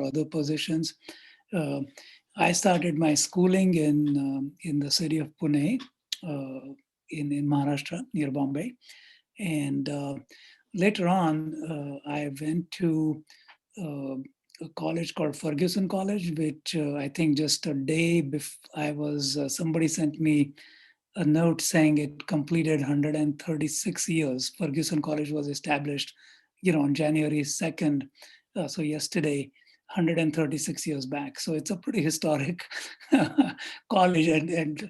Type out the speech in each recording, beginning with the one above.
other positions. Uh, I started my schooling in the city of Pune, in Maharashtra, near Bombay. And later on, I went to uh, a college called Ferguson College, which I think just a day before somebody sent me a note saying it completed 136 years. Ferguson College was established, on January 2nd. So yesterday, 136 years back. So it's a pretty historic college, and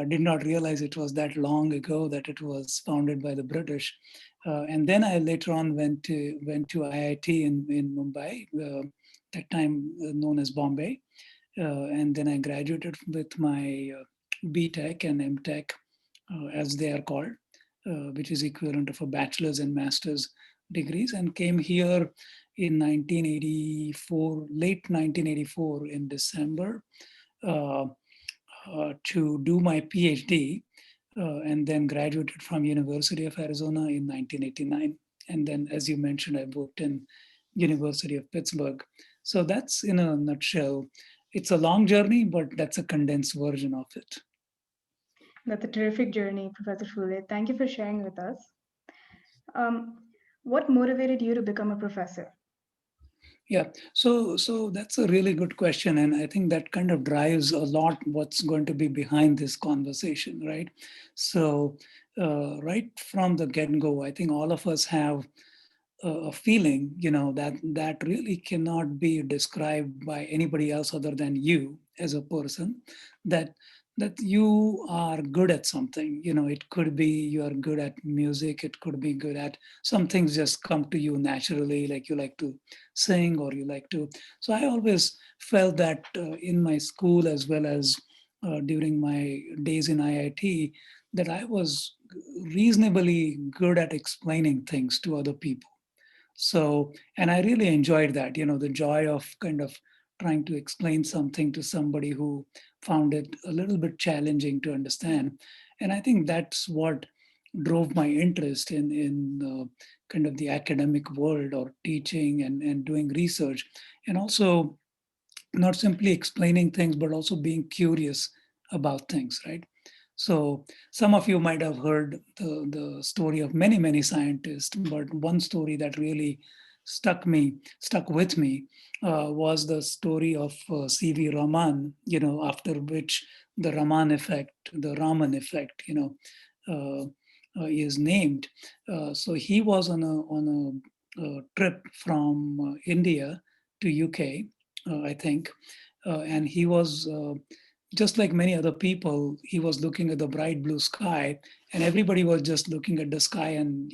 did not realize it was that long ago that it was founded by the British. And then I later on went to IIT in Mumbai, that time known as Bombay. And then I graduated with my BTech and MTech, as they are called, which is equivalent of a bachelor's and master's degrees, and came here in 1984, late 1984 in December, uh, to do my PhD, and then graduated from University of Arizona in 1989. And then, as you mentioned, I worked in University of Pittsburgh. So that's in a nutshell. It's a long journey, but that's a condensed version of it. That's a terrific journey, Professor Fulay. Thank you for sharing with us. Um, what motivated you to become a professor? Yeah, so that's a really good question, and I think that kind of drives a lot what's going to be behind this conversation, right? So, right from the get-go, I think all of us have a feeling, that really cannot be described by anybody else other than you as a person, that you are good at something. It could be you are good at music, it could be good at some things just come to you naturally, like you like to sing or you like to. So I always felt that in my school as well as during my days in IIT, that I was reasonably good at explaining things to other people. So, and I really enjoyed that, the joy of kind of trying to explain something to somebody who found it a little bit challenging to understand. And I think that's what drove my interest in kind of the academic world, or teaching and doing research. And also not simply explaining things, but also being curious about things, right? So some of you might have heard the story of many, many scientists, but one story that really stuck with me, was the story of C.V. Raman, after which the Raman effect, is named. So he was on a trip from India to UK, I think. And he was, just like many other people, he was looking at the bright blue sky, and everybody was just looking at the sky and,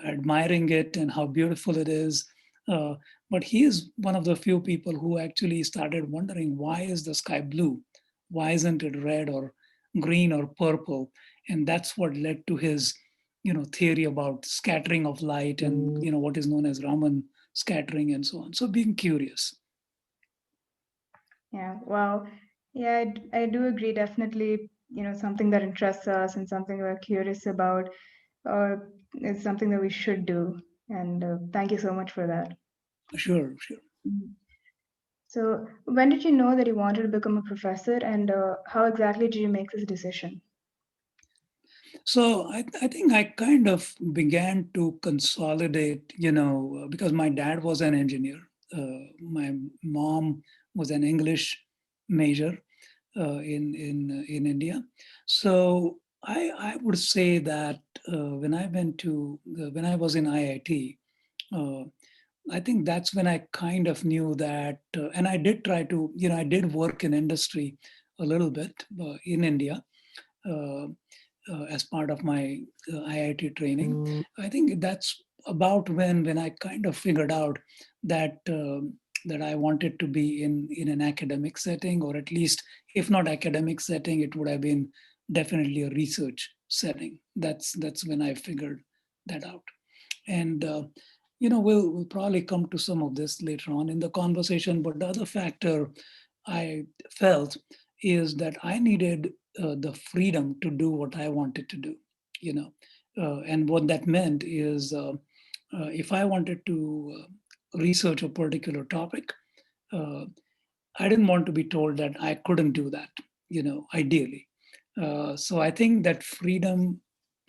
admiring it and how beautiful it is. Uh, but he is one of the few people who actually started wondering, why is the sky blue? Why isn't it red or green or purple? And that's what led to his, theory about scattering of light, and, what is known as Raman scattering and so on. So being curious. Yeah, well, yeah, I do agree. Definitely, something that interests us and something we're curious about uh, is something that we should do. And thank you so much for that. Sure, sure. Mhm. So, when did you know that you wanted to become a professor, and how exactly did you make this decision? So I think I kind of began to consolidate, because my dad was an engineer. My mom was an English major, in India. So I would say that when I was in IIT, uh, I think that's when I kind of knew that, and I did try to, I did work in industry a little bit in India. Uh, as part of my IIT training. I think that's about when I kind of figured out that that I wanted to be in an academic setting, or at least, if not academic setting, it would have been definitely a research setting. That's when I figured that out. And we'll probably come to some of this later on in the conversation. But the other factor I felt is that I needed the freedom to do what I wanted to do. And what that meant is, if I wanted to research a particular topic, uh, I didn't want to be told that I couldn't do that, ideally. So I think that freedom,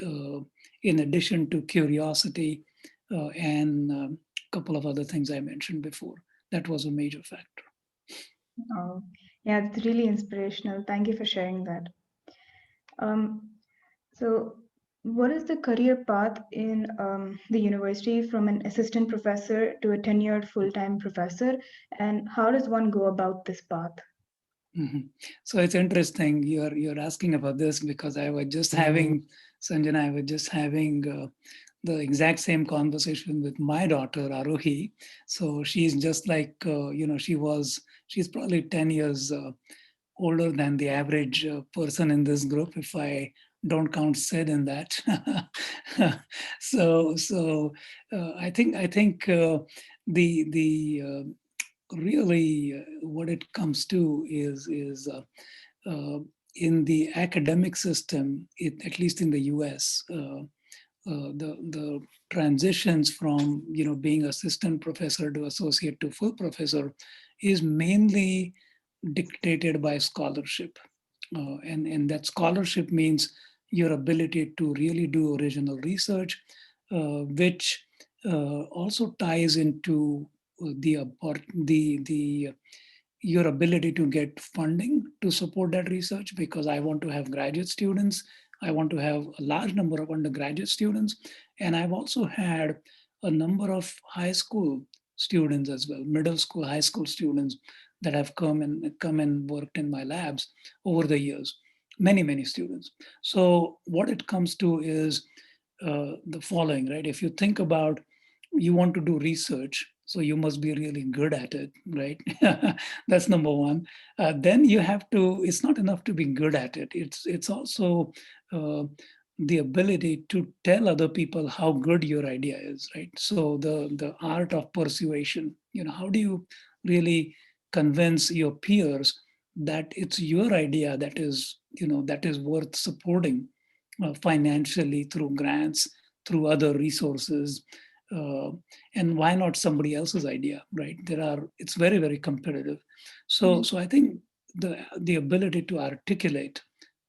uh, in addition to curiosity and a couple of other things I mentioned before, that was a major factor. Oh, yeah, it's really inspirational. Thank you for sharing that. Um, so, what is the career path in the university from an assistant professor to a tenured full-time professor, and how does one go about this path? Mhm. So it's interesting you're asking about this because I was just having Sanjana, I was just having the exact same conversation with my daughter Arohi. So she's just like she's probably 10 years older than the average person in this group if I don't count Sid in that. So I think the really what it comes to is in the academic system, at least in the US, the transitions from being assistant professor to associate to full professor is mainly dictated by scholarship, and that scholarship means your ability to really do original research, which also ties into the your ability to get funding to support that research, because I want to have graduate students. I want to have a large number of undergraduate students. And I've also had a number of high school students as well, middle school, high school students that have come and worked in my labs over the years. Many, many students. So what it comes to is the following, right? If you think about, you want to do research, so you must be really good at it, right? That's number one. Then you have to, it's not enough to be good at it. It's also uh, the ability to tell other people how good your idea is, right? So the art of persuasion, how do you really convince your peers that it's your idea that is worth supporting financially through grants, through other resources, uh, and why not somebody else's idea, right? It's very, very competitive. So I think the ability to articulate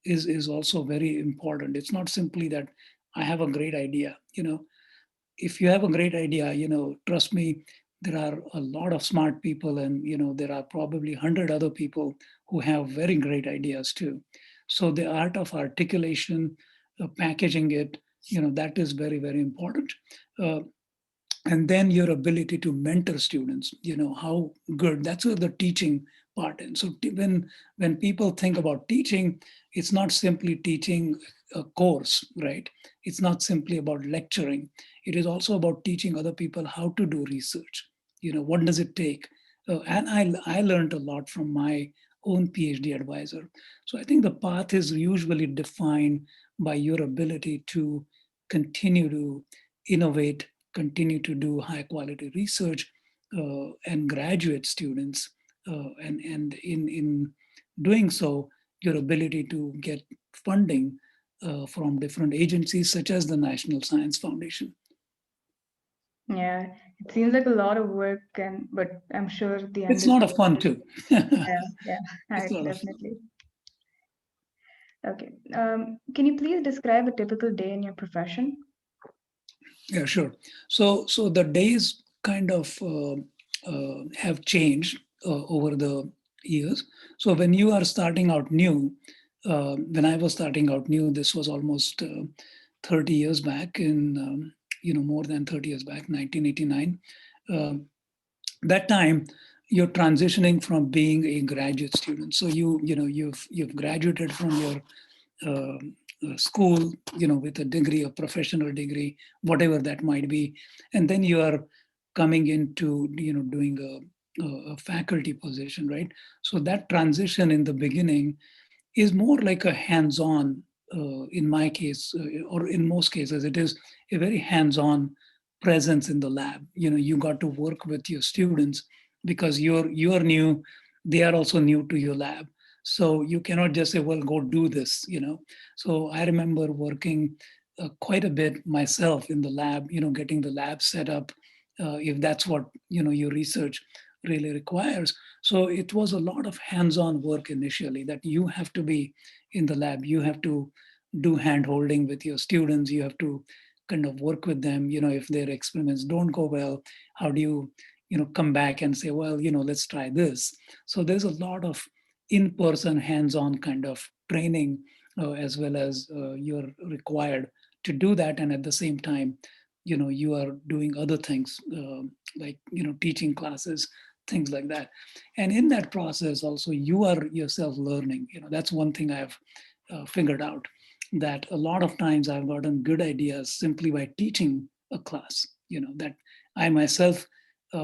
is also very important. It's not simply that I have a great idea. If you have a great idea, trust me, there are a lot of smart people, and there are probably 100 other people who have very great ideas too. So the art of articulation, packaging it, that is very, very important. Uh, and then your ability to mentor students, how good, that's where the teaching part is. So when people think about teaching, it's not simply teaching a course, right? It's not simply about lecturing. It is also about teaching other people how to do research. What does it take? And I learned a lot from my own PhD advisor. So I think the path is usually defined by your ability to continue to innovate, continue to do high quality research, and graduate students, and in doing so, your ability to get funding from different agencies such as the National Science Foundation. Yeah, it seems like a lot of work, and but I'm sure the end It's a is lot of fun rewarding. too. Yeah, yeah, It's a lot of fun. definitely. Okay. Can you please describe a typical day in your profession? Yeah, sure. So the days kind of have changed over the years. So when you are starting out new, when I was starting out new, this was almost 30 years back in, more than 30 years back, 1989. Um, that time, you're transitioning from being a graduate student. So you've graduated from your uh, school, with a degree, a professional degree, whatever that might be, and then you are coming into, doing a faculty position, right? So that transition in the beginning is more like a hands-on. In my case, or in most cases, it is a very hands-on presence in the lab. You got to work with your students because you're new, they are also new to your lab. So you cannot just say, well, go do this. So I remember working quite a bit myself in the lab, getting the lab set up, if that's what you research. really requires. So it was a lot of hands-on work initially, that you have to be in the lab, you have to do hand holding with your students, you have to kind of work with them. If their experiments don't go well, how do you come back and say, well, let's try this. So there's a lot of in-person hands-on kind of training, as well as you're required to do that. And at the same time, you are doing other things, like teaching classes, things like that. And in that process also, you are yourself learning. That's one thing I've figured out, that a lot of times I've gotten good ideas simply by teaching a class. That I myself,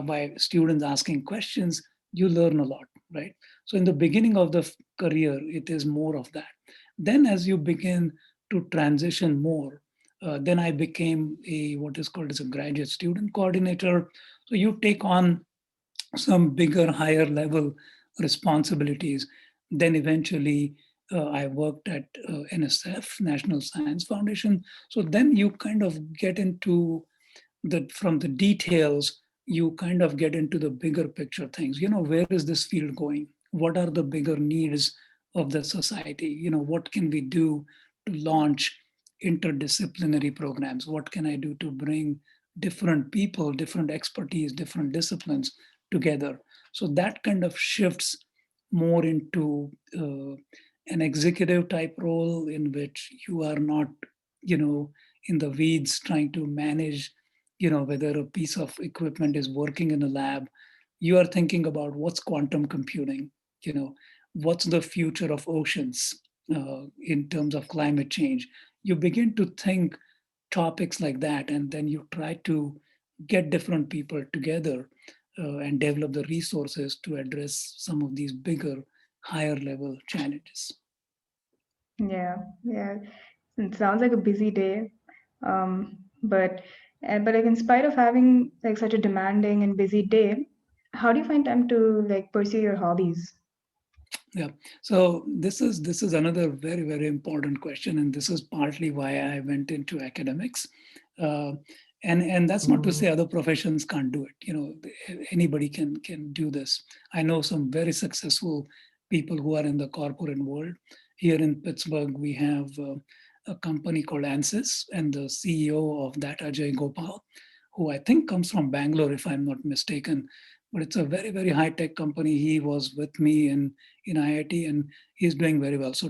by students asking questions, you learn a lot, right? So in the beginning of the career, it is more of that. Then as you begin to transition more, then I became a what is called as a graduate student coordinator. So you take on some bigger, higher level responsibilities. Then eventually, I worked at NSF, National Science Foundation. So then you kind of get into from the details, you kind of get into the bigger picture things. Where is this field going? What are the bigger needs of the society? What can we do to launch interdisciplinary programs? What can I do to bring different people, different expertise, different disciplines together? So that kind of shifts more into an executive type role, in which you are not, in the weeds trying to manage, whether a piece of equipment is working in a lab. You are thinking about what's quantum computing, you know what's the future of oceans, in terms of climate change. You begin to think topics like that, and then you try to get different people together, and develop the resources to address some of these bigger, higher level challenges. Yeah, yeah. It sounds like a busy day. But but like in spite of having like such a demanding and busy day, how do you find time to like pursue your hobbies? Yeah. So this is another very, very important question, and this is partly why I went into academics. Uh, and that's not to say other professions can't do it. Anybody can do this. I know some very successful people who are in the corporate world. Here in Pittsburgh, we have a company called Ansys, and the CEO of that, Ajay Gopal, who I think comes from Bangalore, if I'm not mistaken. But it's a very, very high tech company. He was with me in IIT, and he's doing very well. So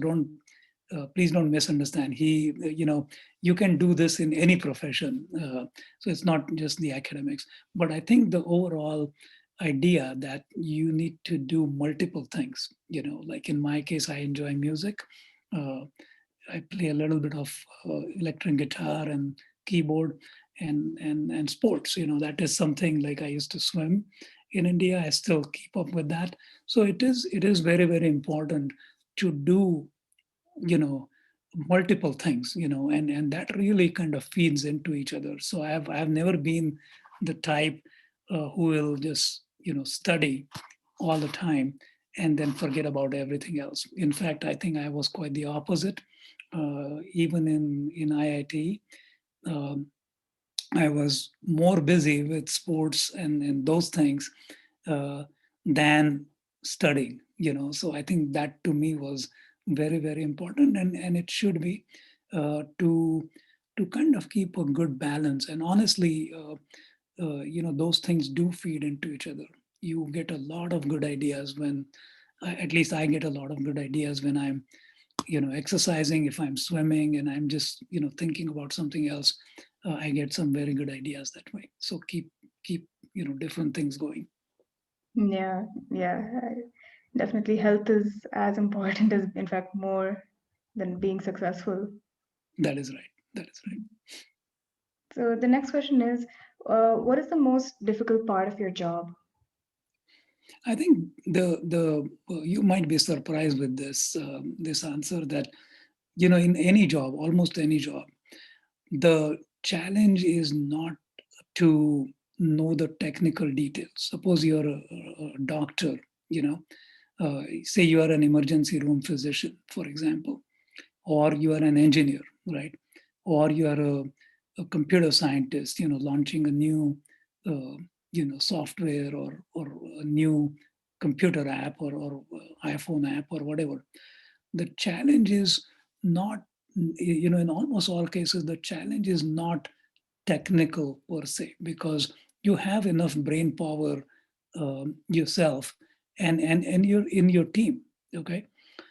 please don't misunderstand. You can do this in any profession. So it's not just the academics, but I think the overall idea that you need to do multiple things, like in my case, I enjoy music. Uh, I play a little bit of electric guitar and keyboard, and sports. That is something, like I used to swim in India. I still keep up with that. So it is very, very important to do, you know multiple things, and that really kind of feeds into each other. So I've never been the type who will just study all the time and then forget about everything else. In fact, I think I was quite the opposite. Even in IIT, um, I was more busy with sports and those things, uh, than studying. So I think that to me was very, very important, and it should be, to kind of keep a good balance. And honestly, those things do feed into each other. You get a lot of good ideas when, at least I get a lot of good ideas when I'm exercising. If I'm swimming and I'm just thinking about something else, I get some very good ideas that way. So keep different things going. Yeah, yeah. Definitely health is as important as, in fact, more than being successful. That is right. That is right. So the next question is, what is the most difficult part of your job? I think the you might be surprised with this answer, that in any job, almost any job, the challenge is not to know the technical details. Suppose you're a doctor, say you are an emergency room physician, for example, or you are an engineer, right? Or you are a computer scientist, launching a new software or a new computer app or iPhone app or whatever. The challenge is not, in almost all cases, the challenge is not technical per se, because you have enough brain power yourself and you're in your team. Okay.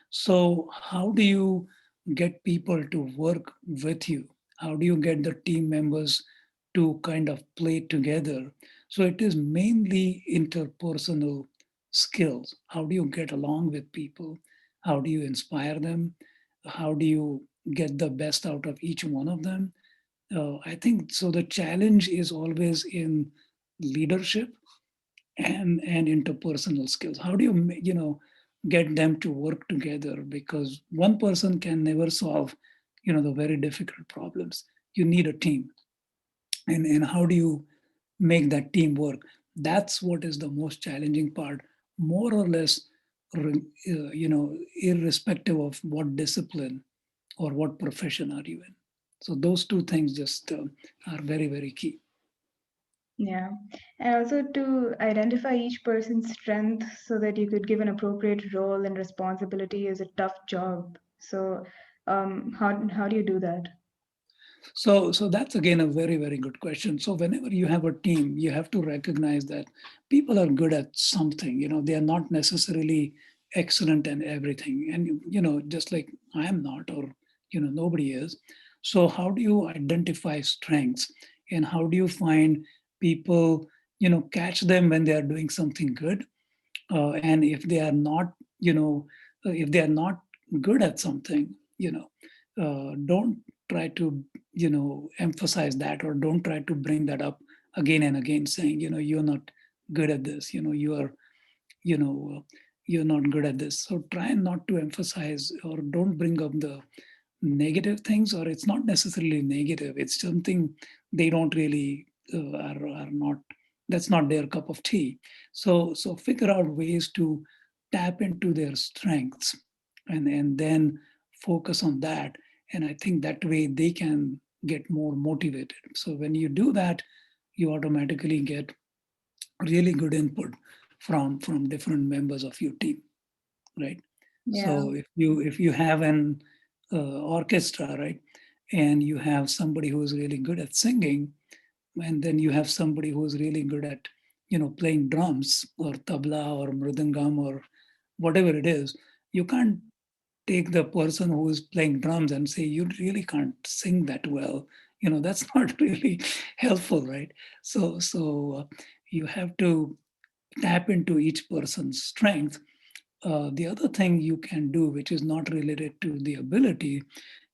So how do you get people to work with you? How do you get the team members to kind of play together? So it is mainly interpersonal skills. How do you get along with people? How do you inspire them? How do you get the best out of each one of them? I think so. The challenge is always in leadership and interpersonal skills. How do you get them to work together? Because one person can never solve the very difficult problems. You need a team, and how do you make that team work? That's what is the most challenging part, more or less, irrespective of what discipline or what profession are you in. So those two things just are very, very key. Yeah. And also to identify each person's strength so that you could give an appropriate role and responsibility is a tough job. So, how do you do that? So that's again a very, very good question. So whenever you have a team, you have to recognize that people are good at something. They are not necessarily excellent in everything. And just like I am not, or nobody is. So how do you identify strengths, and how do you find people, catch them when they are doing something good, and if they are not, if they are not good at something, don't try to emphasize that, or don't try to bring that up again and again, saying you're not good at this, you know you're not good at this. So try not to emphasize, or don't bring up the negative things, or it's not necessarily negative, it's something they don't really are not, that's not their cup of tea. So figure out ways to tap into their strengths, and then focus on that. And I think that way they can get more motivated. So when you do that, you automatically get really good input from different members of your team, right? Yeah. So if you have an orchestra, right, and you have somebody who is really good at singing, and then you have somebody who is really good at playing drums or tabla or mridangam or whatever it is, you can't take the person who is playing drums and say you really can't sing that well. That's not really helpful, right? So you have to tap into each person's strength. The other thing you can do, which is not related to the ability,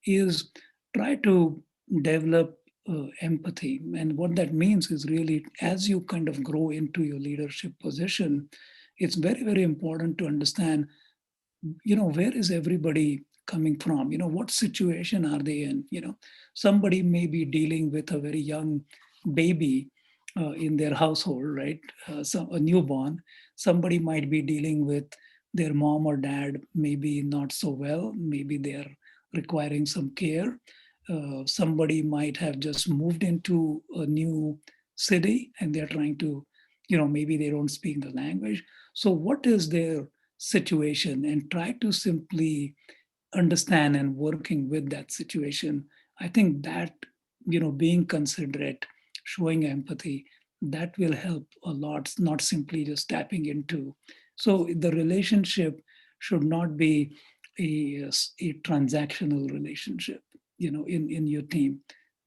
is try to develop empathy. And what that means is really, as you kind of grow into your leadership position, it's very, very important to understand, where is everybody coming from? What situation are they in? Somebody may be dealing with a very young baby in their household, right? So a newborn. Somebody might be dealing with their mom or dad, maybe not so well, maybe they're requiring some care. Somebody might have just moved into a new city and they're trying to, maybe they don't speak the language. So what is their situation, and try to simply understand and working with that situation. I think that, being considerate, showing empathy, that will help a lot, not simply just tapping into. So the relationship should not be a transactional relationship, in your team.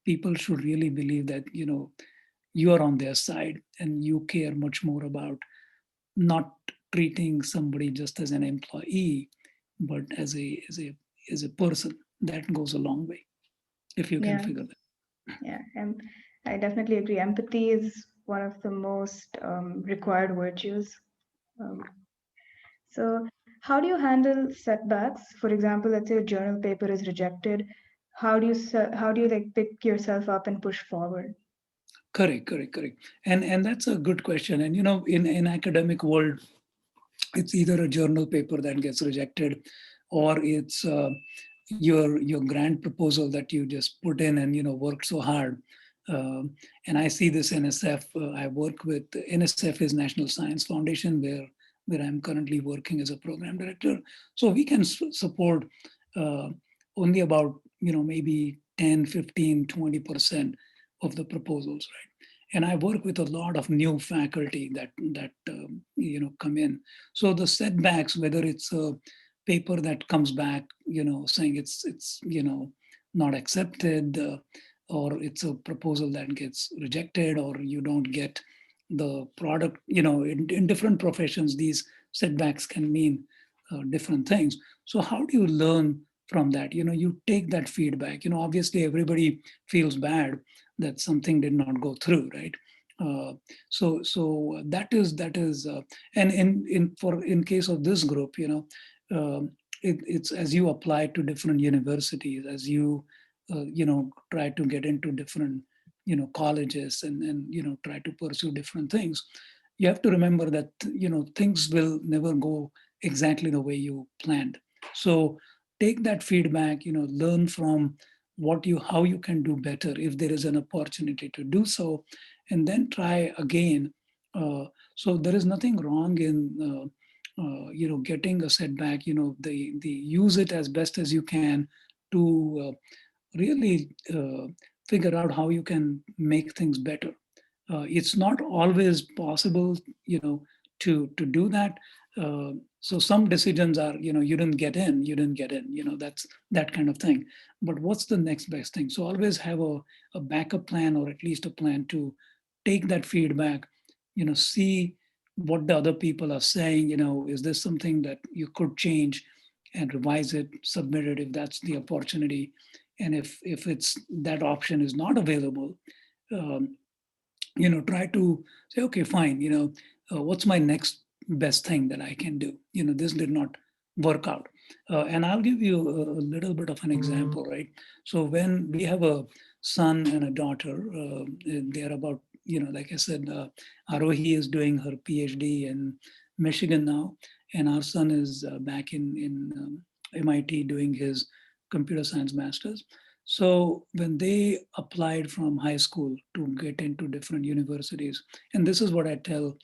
People should really believe that, you are on their side and you care much more about not treating somebody just as an employee, but as a person. That goes a long way if you can Yeah. figure that. Yeah. And I definitely agree. Empathy is one of the most required virtues. Um, so, how do you handle setbacks? For example, let's say a journal paper is rejected. How do you like pick yourself up and push forward? Correct. And that's a good question. And in academic world, it's either a journal paper that gets rejected, or it's your grant proposal that you just put in and worked so hard. And I see this NSF. I work with NSF is National Science Foundation, where I'm currently working as a program director. So we can support uh, only about maybe 10, 15, 20% of the proposals, right? And I work with a lot of new faculty that come in. So the setbacks, whether it's a paper that comes back, saying it's not accepted, or it's a proposal that gets rejected, or you don't get the product. In different professions, these setbacks can mean different things. So how do you learn from that? You take that feedback. Obviously everybody feels bad that something did not go through, right? uh, so that is and in case of this group, it's as you apply to different universities, as you try to get into different colleges, and try to pursue different things. You have to remember that things will never go exactly the way you planned. So take that feedback, learn from how you can do better if there is an opportunity to do so, and then try again. So there is nothing wrong in getting a setback. The use it as best as you can to really figure out how you can make things better. It's not always possible, to do that. So some decisions are, you didn't get in, that's that kind of thing. But what's the next best thing? So always have a backup plan, or at least a plan to take that feedback, see what the other people are saying. Is this something that you could change and revise it, submit it if that's the opportunity. And if it's that option is not available, um, try to say, okay, fine, what's my next best thing that I can do? This did not work out. And I'll give you a little bit of an example, right? So when we have a son and a daughter, they're about, like I said, Arohi is doing her PhD in Michigan now, and our son is back in MIT doing his computer science master's. So when they applied from high school to get into different universities, and this is what I tell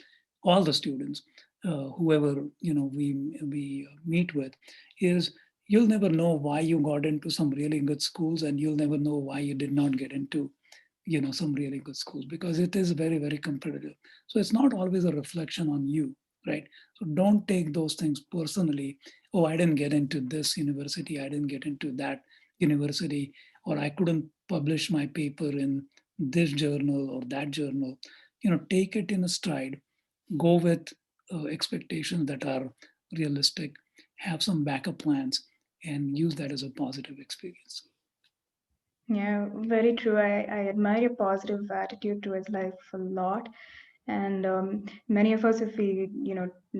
all the students, whoever we meet with, is you'll never know why you got into some really good schools, and you'll never know why you did not get into some really good schools, because it is very, very competitive. So it's not always a reflection on you, right? So don't take those things personally. Oh, I didn't get into this university, I didn't get into that university, or I couldn't publish my paper in this journal or that journal. Take it in a stride, go with expectations that are realistic, have some backup plans, and use that as a positive experience. Yeah, very true. I admire your positive attitude towards life a lot. And many of us, if we,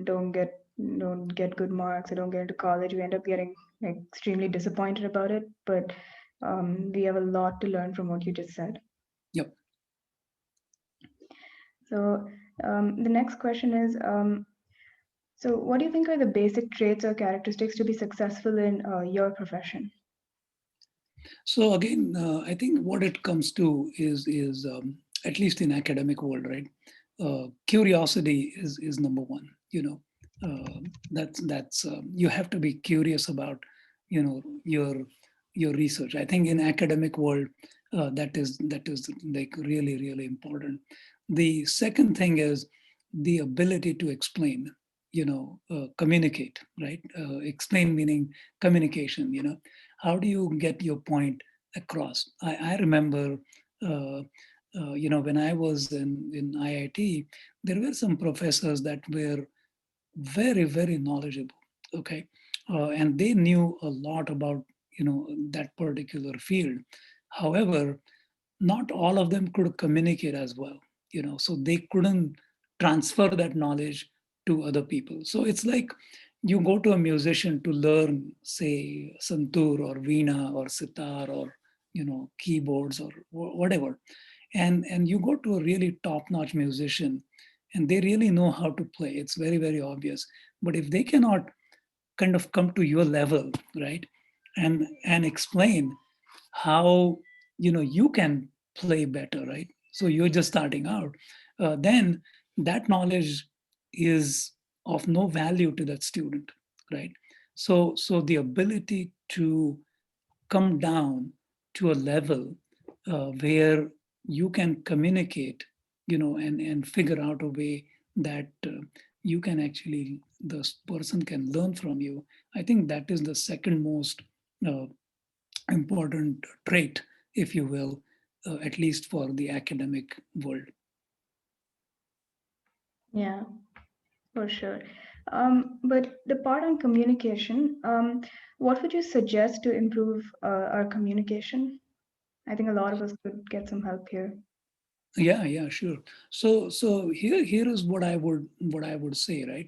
don't get don't get good marks or don't get into college, we end up getting like, extremely disappointed about it. But we have a lot to learn from what you just said. Yep. So the next question is, so what do you think are the basic traits or characteristics to be successful in your profession? So again, I think what it comes to is at least in academic world, right? Curiosity is number one. That's you have to be curious about your research. I think in academic world, that is like really, really important. The second thing is the ability to explain. Communicate, right? Explain meaning communication. How do you get your point across? I remember, when I was in IIT, there were some professors that were very, very knowledgeable. Okay, and they knew a lot about that particular field. However, not all of them could communicate as well. So they couldn't transfer that knowledge to other people. So it's like you go to a musician to learn, say, santur or veena or sitar or keyboards or whatever, and you go to a really top-notch musician, and they really know how to play. It's very, very obvious. But if they cannot kind of come to your level, right, and explain how you can play better, right? So you're just starting out. Then that knowledge is of no value to that student, right? So the ability to come down to a level where you can communicate, and figure out a way that you can actually, this person can learn from you. I think that is the second most uh, important trait, if you will, at least for the academic world. Yeah, for sure. But the part on communication, what would you suggest to improve our communication? I think a lot of us could get some help here. Yeah, sure. So here is what I would say, right?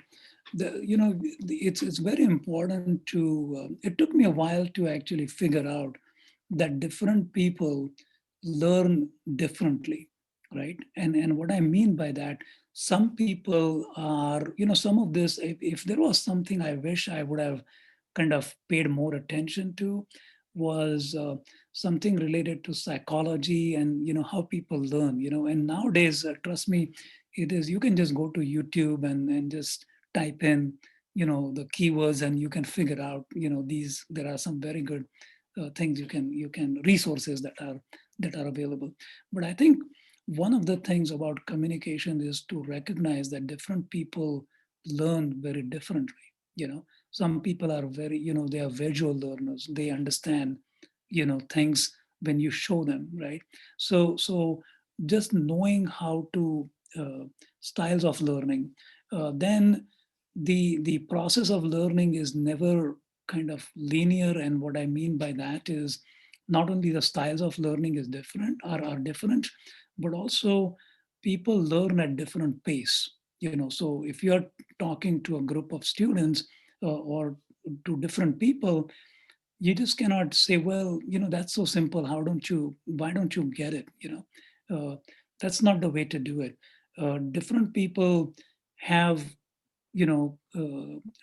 It's very important to. It took me a while to actually figure out that different people learn differently, right? And what I mean by that, some people are, some of this. If there was something I wish I would have kind of paid more attention to, was something related to psychology and how people learn. And nowadays, trust me, it is, you can just go to YouTube and just type in the keywords, and you can figure out, these, there are some very good things, you can resources that are available. But I think one of the things about communication is to recognize that different people learn very differently. Some people are very, they are visual learners, they understand things when you show them, right? So just knowing how to styles of learning, then the process of learning is never kind of linear. And what I mean by that is, not only the styles of learning is different, are different, but also people learn at different pace. So if you're talking to a group of students, or to different people, you just cannot say, well, that's so simple, why don't you get it? That's not the way to do it. Different people have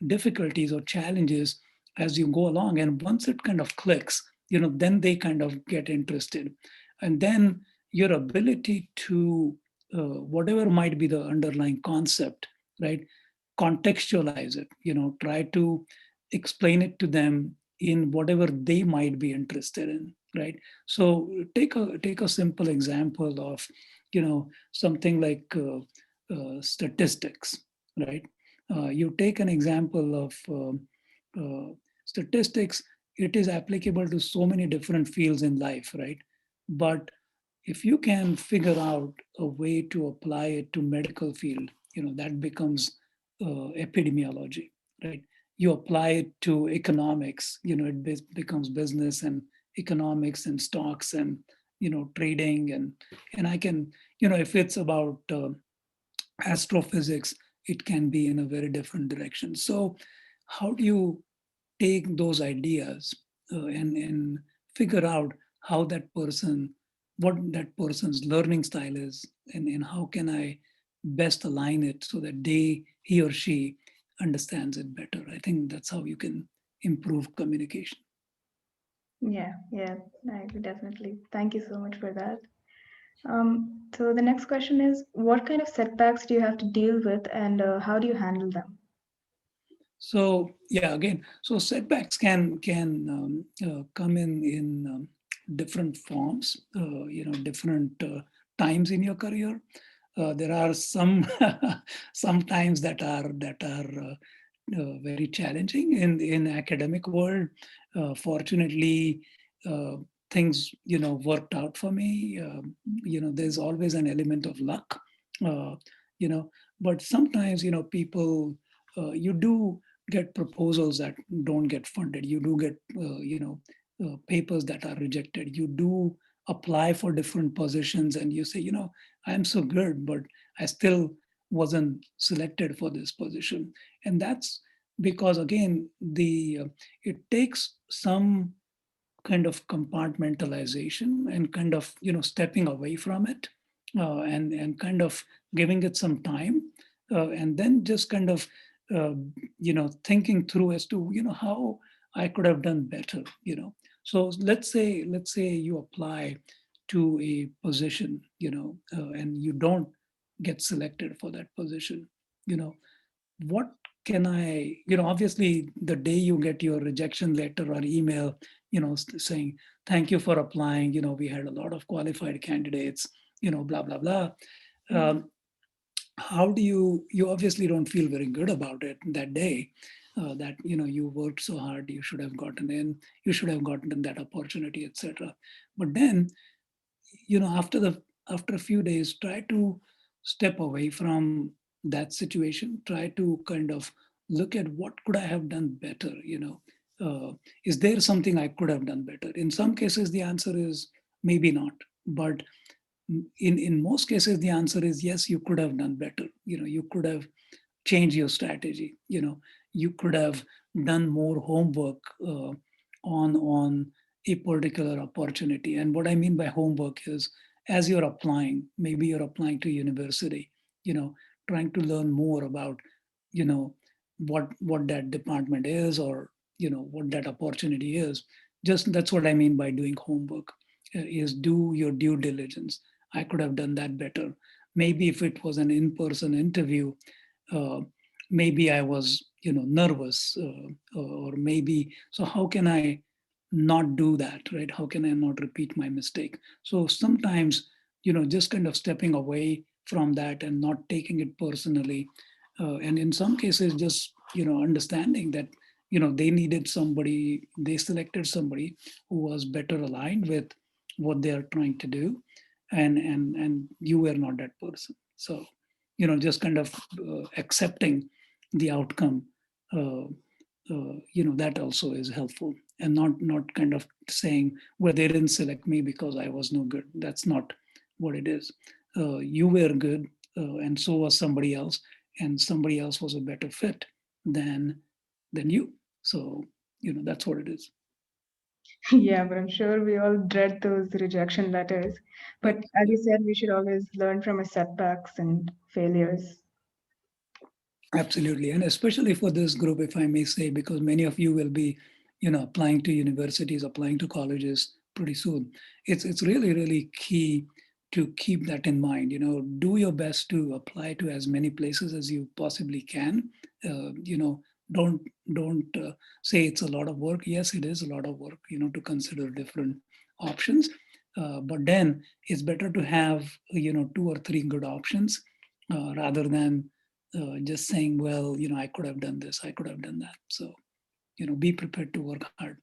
difficulties or challenges as you go along, and once it kind of clicks, then they kind of get interested. And then your ability to, whatever might be the underlying concept, right, contextualize it, try to explain it to them in whatever they might be interested in, right? So take a simple example of something like statistics, right? You take an example of statistics. It is applicable to so many different fields in life, right? But if you can figure out a way to apply it to medical field, that becomes epidemiology, right? You apply it to economics, it becomes business and economics and stocks and trading. And I can, if it's about astrophysics, it can be in a very different direction. So how do you take those ideas and figure out how that person, what that person's learning style is, and how can I best align it so that he or she understands it better? I think that's how you can improve communication. Yeah, I definitely. Thank you so much for that. So the next question is, what kind of setbacks do you have to deal with, and how do you handle them? So yeah, again, so setbacks can come in different forms, different times in your career. There are some times that are very challenging in academic world. Fortunately, uh, things worked out for me. There's always an element of luck. Uh, you know, but sometimes people, you do get proposals that don't get funded. You do get papers that are rejected. You do apply for different positions, and you say, I'm so good, but I still wasn't selected for this position. And that's because, again, it takes some kind of compartmentalization and kind of stepping away from it, and kind of giving it some time, and then just kind of thinking through as to how I could have done better. So let's say you apply to a position, and you don't get selected for that position, you know, what can I, obviously the day you get your rejection letter or email, saying, thank you for applying, we had a lot of qualified candidates, blah, blah, blah. Mm. Um, how do you obviously don't feel very good about it that day, that, you worked so hard, you should have gotten in, you should have gotten that opportunity, etc. But then, after a few days, try to step away from that situation, try to kind of look at what could I have done better, is there something I could have done better? In some cases the answer is maybe not, but in most cases the answer is yes, you could have done better, you could have changed your strategy, you could have done more homework on a particular opportunity. And what I mean by homework is, as you're applying, maybe you're applying to university, trying to learn more about, you know what that department is, or what that opportunity is. Just that's what I mean by doing homework, is do your due diligence. I could have done that better. Maybe if it was an in-person interview, uh, maybe I was, nervous, or maybe, so how can I not do that, right? How can I not repeat my mistake? So sometimes, just kind of stepping away from that and not taking it personally, and in some cases, just, understanding that, they needed somebody, they selected somebody who was better aligned with what they are trying to do, and you were not that person. So, just kind of accepting the outcome, uh, that also is helpful, and not kind of saying, well, they didn't select me because I was no good. That's not what it is. You were good, and so was somebody else, and somebody else was a better fit than than you. So, that's what it is. Yeah, but I'm sure we all dread those rejection letters. But Yep. as you said, we should always learn from our setbacks and failures. Absolutely. And especially for this group, if I may say, because many of you will be, applying to universities, applying to colleges pretty soon. It's really, really key to keep that in mind. Do your best to apply to as many places as you possibly can. Don't don't say it's a lot of work. Yes, it is a lot of work, to consider different options. But then it's better to have, two or three good options, rather than just saying, well, I could have done this, I could have done that. So, be prepared to work hard.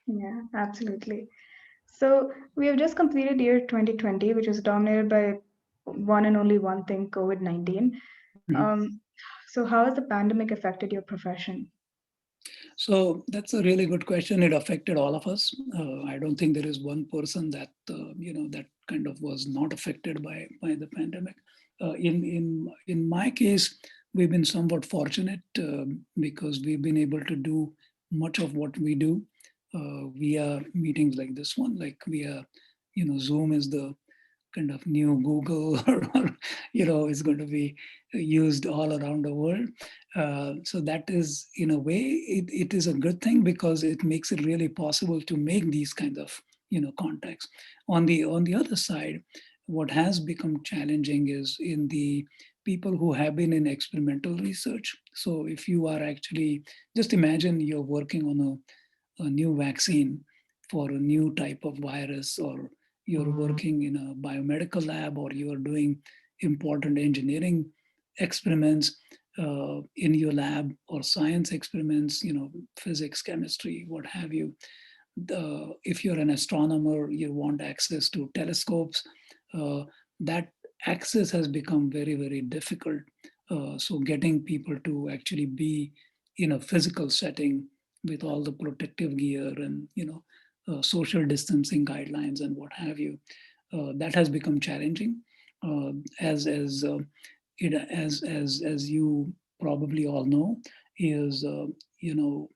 Yeah, absolutely. So we have just completed year 2020, which was dominated by one and only one thing, COVID-19. Mhm. Um, so how has the pandemic affected your profession? So that's a really good question. It affected all of us. I don't think there is one person that, that kind of was not affected by the pandemic. In my case, we've been somewhat fortunate, because we've been able to do much of what we do via meetings like this one. Like via, Zoom is the kind of new Google, or is going to be used all around the world. So that is, in a way, it is a good thing, because it makes it really possible to make these kinds of, contacts. On the other side, what has become challenging is in the people who have been in experimental research. So if you are actually, just imagine you're working on a new vaccine for a new type of virus, or you're working in a biomedical lab, or you're doing important engineering experiments in your lab, or science experiments, physics, chemistry, what have you. If you're an astronomer, you want access to telescopes. That access has become very, very difficult. So getting people to actually be in a physical setting with all the protective gear and, social distancing guidelines and what have you, that has become challenging. As it as you probably all know, is, you know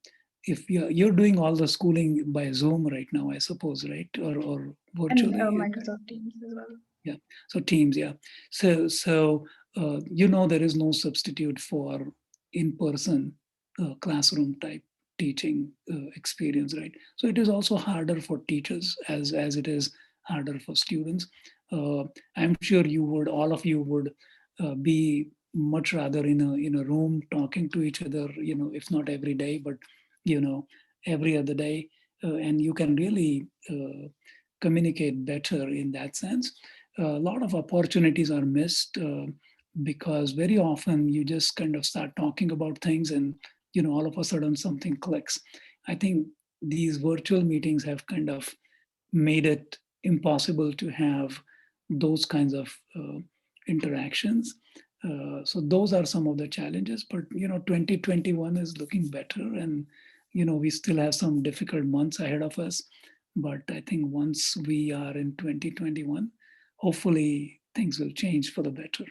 if you're doing all the schooling by Zoom right now, I suppose, right? Or And virtually. Microsoft Teams as well. Yeah. So Teams, yeah. So there is no substitute for in-person classroom type teaching experience, right? So it is also harder for teachers, as it is harder for students. I'm sure all of you would be much rather in a room talking to each other, if not every day, but every other day, and you can really communicate better in that sense. A lot of opportunities are missed because very often you just kind of start talking about things, and all of a sudden something clicks. I think these virtual meetings have kind of made it impossible to have those kinds of interactions. So those are some of the challenges, but 2021 is looking better, and we still have some difficult months ahead of us. But I think once we are in 2021, hopefully things will change for the better.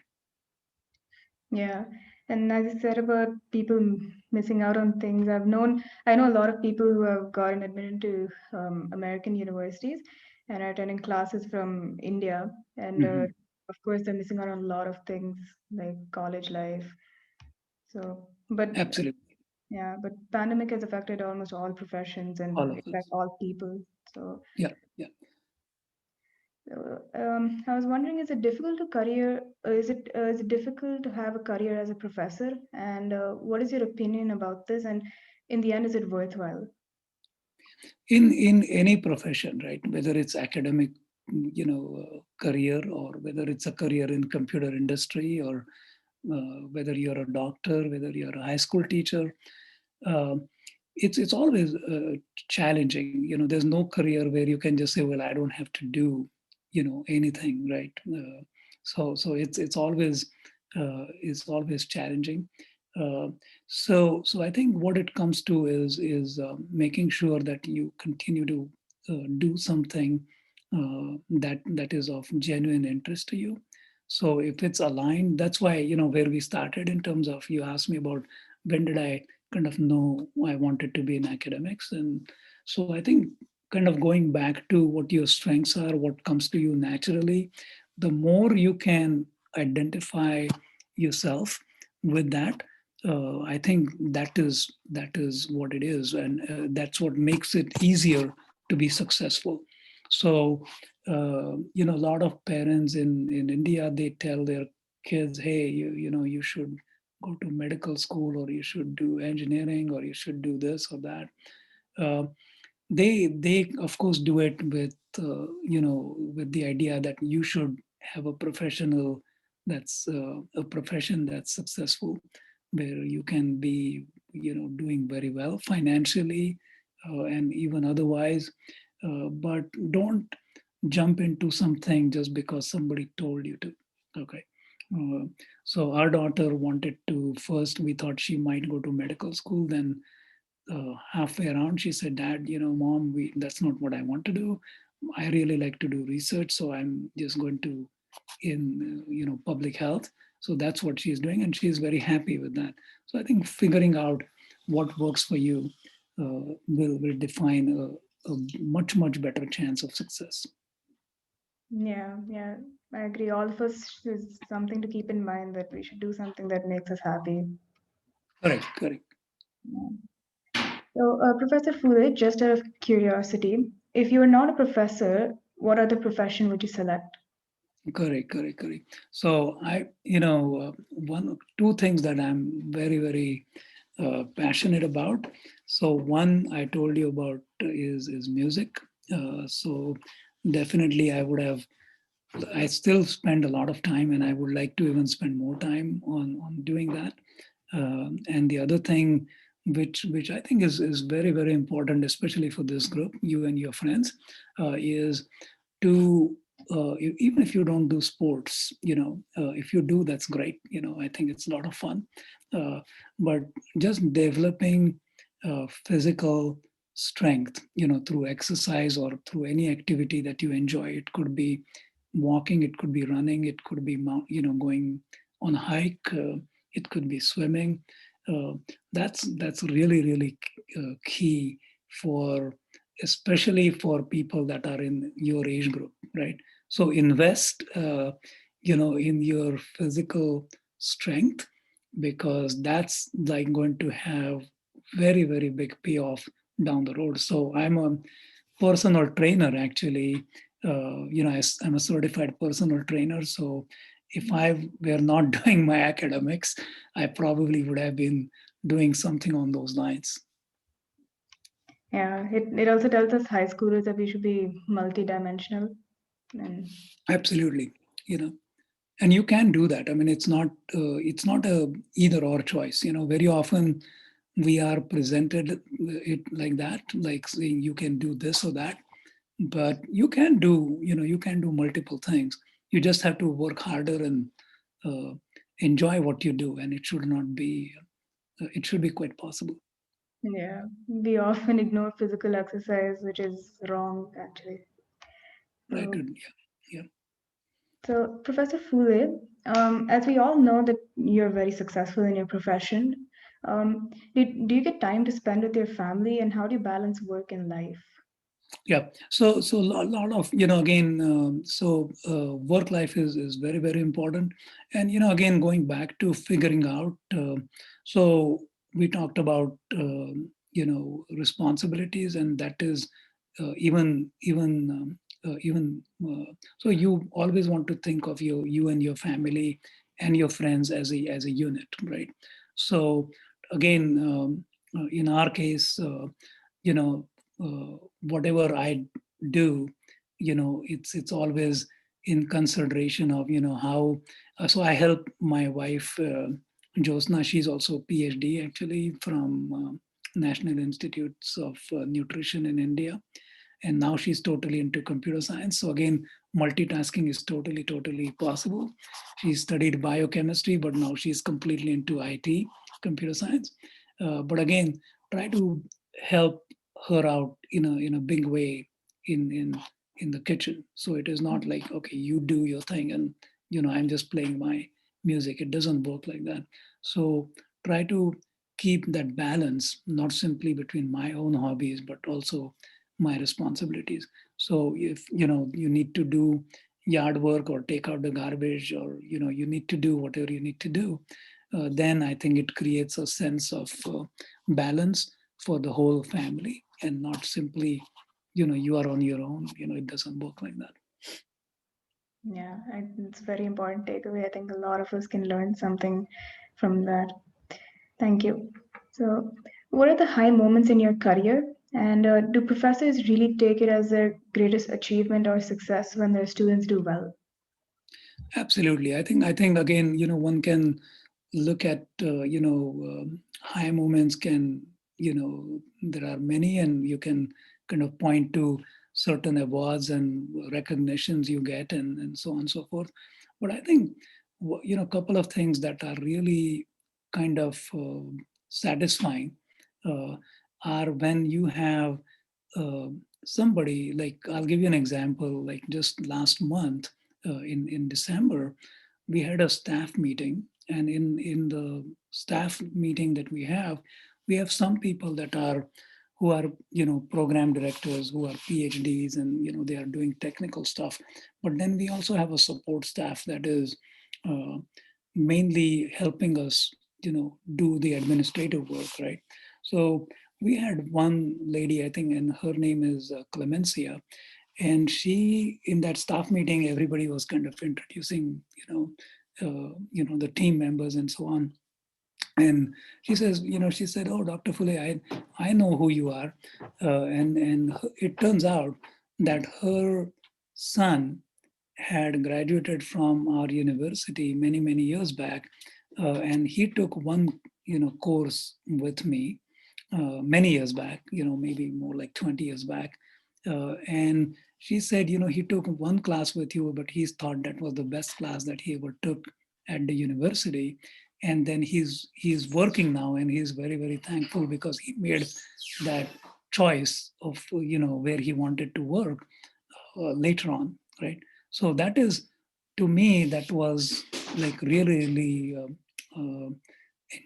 Yeah. And as you said about people missing out on things, I know a lot of people who have gotten admitted to American universities and are attending classes from India. And Mhm. of course, they're missing out on a lot of things like college life. So, but Absolutely, yeah, but pandemic has affected almost all professions and all of in fact us. all people. So Yeah, yeah. I was wondering, is it difficult to career? Is it difficult to have a career as a professor? And what is your opinion about this? And in the end, is it worthwhile? In any profession, right? Whether it's academic, career, or whether it's a career in computer industry, or whether you're a doctor, whether you're a high school teacher, uh, it's always challenging. There's no career where you can just say, well, I don't have to do anything, right? So it's always challenging. uh, so I think what it comes to is making sure that you continue to do something that is of genuine interest to you. So if it's aligned, that's why where we started in terms of, you asked me about when did I kind of know I wanted to be in academics. And so I think kind of going back to what your strengths are, what comes to you naturally, the more you can identify yourself with that, I think that is what it is, and that's what makes it easier to be successful. So, a lot of parents in India, they tell their kids, hey, you should go to medical school, or you should do engineering, or you should do this or that. Uh, they of course do it with the idea that you should have a profession that's successful, where you can be doing very well financially, and even otherwise. But don't jump into something just because somebody told you to. Okay. uh, so our daughter wanted to, first we thought she might go to medical school, then halfway around she said, Dad, Mom, that's not what I want to do. I really like to do research, so I'm just going to in public health. So that's what she's doing, and she's very happy with that. So I think figuring out what works for you will define a much better chance of success. Yeah, yeah, I agree. All of us is something to keep in mind that we should do something that makes us happy. Correct, correct. Yeah. So, Professor Fulay, just out of curiosity, if you were not a professor, what other profession would you select? Correct. So two things that I'm very passionate about. So one I told you about is music. So definitely I still spend a lot of time, and I would like to even spend more time on doing that. And the other thing, which I think is very important, especially for this group, you and your friends, is to even if you don't do sports, if you do, that's great. I think it's a lot of fun. uh, but just developing physical strength, through exercise or through any activity that you enjoy. It could be walking, it could be running, it could be going on a hike, it could be swimming. uh, that's really key for, especially for people that are in your age group, right? So invest, in your physical strength, because that's like going to have very big payoff down the road. So I'm a personal trainer, actually. I'm a certified personal trainer. So if I were not doing my academics, I probably would have been doing something on those lines. Yeah, it also tells us high schoolers that we should be multidimensional. And Absolutely. And you can do that. I mean, it's not a either or choice. Very often we are presented it like that, like saying you can do this or that, but you can do multiple things. You just have to work harder and uh, enjoy what you do, and it should be quite possible. yeah, we often ignore physical exercise, which is wrong actually. Right. So, Yeah. so Professor Fulay, as we all know that you're very successful in your profession, do you get time to spend with your family, and how do you balance work and life? Yeah. So a lot of, again, work life is very, very important. And, again, going back to figuring out, so we talked about, responsibilities, and that is even, so you always want to think of you and your family and your friends as a unit, right? So again, in our case, you know, whatever I do, it's always in consideration of how. So I help my wife, Josna. She's also PhD actually from National Institutes of Nutrition in India, and now she's totally into computer science. So again, multitasking is totally possible. She studied biochemistry, but now she's completely into IT, computer science. But again, try to help her out in a big way in the kitchen. So it is not like, okay, you do your thing and I'm just playing my music. It doesn't work like that. So try to keep that balance, not simply between my own hobbies, but also my responsibilities. So if you need to do yard work or take out the garbage, or you need to do whatever you need to do, then I think it creates a sense of balance for the whole family, and not simply you are on your own. It doesn't work like that. Yeah, it's a very important takeaway. I think a lot of us can learn something from that. Thank you. So, what are the high moments in your career? And do professors really take it as their greatest achievement or success when their students do well? Absolutely. I think again, one can look at high moments. There are many, and you can kind of point to certain awards and recognitions you get, and so on and so forth. But I think a couple of things that are really kind of satisfying uh, are when you have uh, somebody, like, I'll give you an example. Like just last month, in December, we had a staff meeting, and in the staff meeting that we have some people that are who are program directors, who are PhDs, and they are doing technical stuff. But then we also have a support staff that is uh, mainly helping us do the administrative work, right? So we had one lady, I think, and her name is Clemencia, and she, in that staff meeting, everybody was kind of introducing the team members and so on. And she said, "Oh, Dr. Fulay, I know who you are," and it turns out that her son had graduated from our university many years back, and he took one course with me many years back, maybe more like 20 years back. And she said, he took one class with you, but he thought that was the best class that he ever took at the university. And then he's working now, and he's very thankful because he made that choice of where he wanted to work later on, right? So that is, to me, that was like really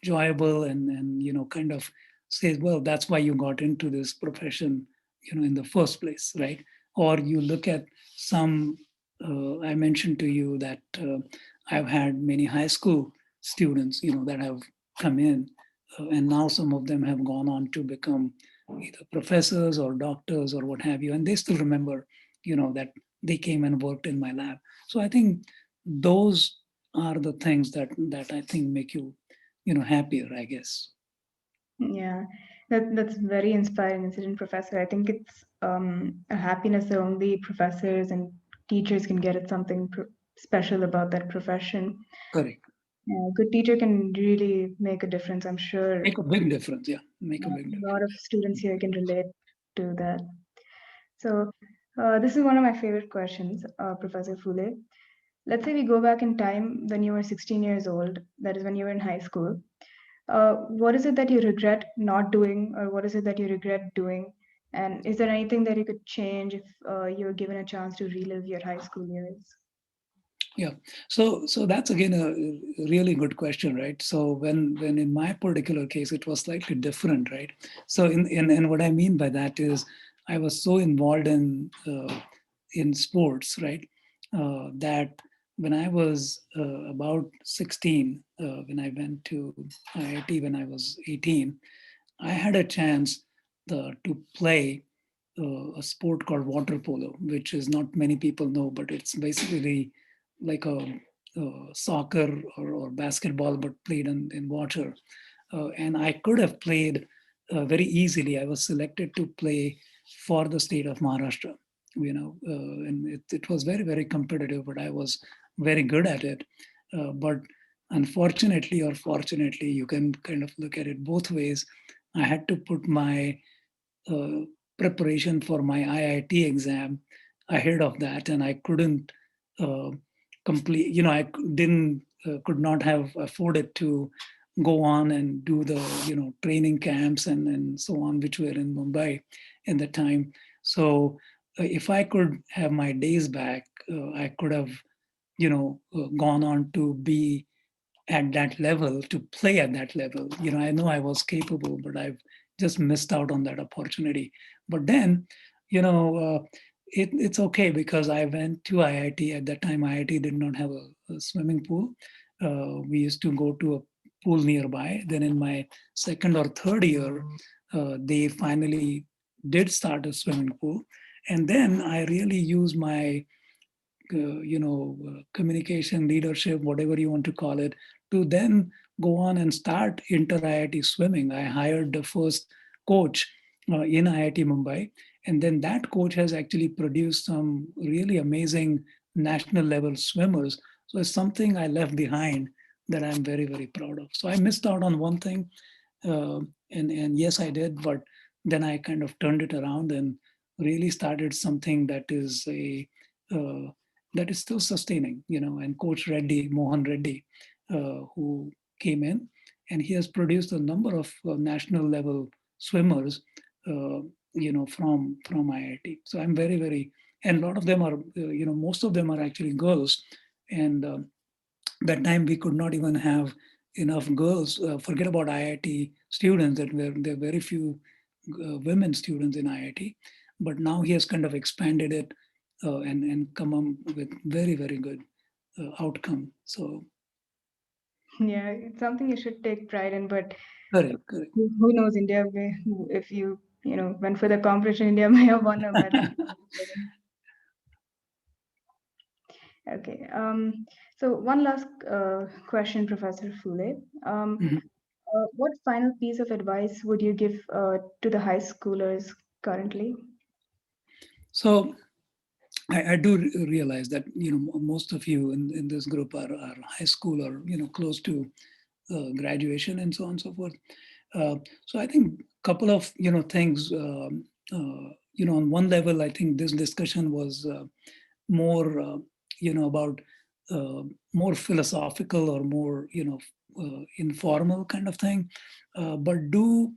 enjoyable, and kind of says, well, that's why you got into this profession in the first place, right? Or you look at some, I mentioned to you that I've had many high school students that have come in, and now some of them have gone on to become either professors or doctors or what have you, and they still remember that they came and worked in my lab. So I think those are the things that I think make you, happier, I guess. Yeah, that's very inspiring, incident professor. I think it's a happiness that only professors and teachers can get. It's something special about that profession. Correct. A good teacher can really make a difference. I'm sure Make a big difference. Yeah, make a big a difference. lot of students here can relate to that. So, this is one of my favorite questions, Professor Fulay. Let's say we go back in time when you were 16 years old, that is when you were in high school. What is it that you regret not doing, or what is it that you regret doing? And is there anything that you could change if you were given a chance to relive your high school years? Yeah. So that's again a really good question, right? So when in my particular case it was slightly different, right? So in what I mean by that is I was so involved in sports, right? That when I was about 16, when I went to IIT when I was 18, I had a chance to play a sport called water polo, which is not many people know, but it's basically like a soccer or basketball, but played in water. And I could have played very easily. I was selected to play for the state of Maharashtra, and it was very, very competitive, but I was very good at it. But unfortunately, or fortunately, you can kind of look at it both ways. I had to put my uh, preparation for my IIT exam ahead of that, and I couldn't uh, complete. Didn't could not have afforded to go on and do the training camps and so on, which were in Mumbai in the time. So if I could have my days back, I could have gone on to be at that level, to play at that level. I know I was capable, but I've just missed out on that opportunity. But then, it's okay because I went to IIT. At that time, IIT did not have a swimming pool. We used to go to a pool nearby. Then in my second or third year, they finally did start a swimming pool. And then I really used my communication, leadership, whatever you want to call it, to then go on and start inter-IIT swimming. I hired the first coach in IIT Mumbai, and then that coach has actually produced some really amazing national level swimmers. So it's something I left behind that I'm very, very proud of. So I missed out on one thing, and yes, I did, but then I kind of turned it around and really started something uh, that is still sustaining, and Coach Reddy, Mohan Reddy, who came in, and he has produced a number of national level swimmers, from IIT. So I'm very, very, and a lot of them are, most of them are actually girls, and that time we could not even have enough girls. Forget about IIT students; there were very few women students in IIT, but now he has kind of expanded it and come up with very, very good outcome. So Yeah, it's something you should take pride in, but correct, correct. who knows, India may, if you went for the competition, India may have won a medal. Okay. So one last question, Professor Fulay. Mhm. What final piece of advice would you give to the high schoolers currently? So I do realize that most of you in this group are high school or close to graduation and so on and so forth. Uh, so I think a couple of things. On one level, I think this discussion was more about uh, more philosophical or more informal kind of thing. But do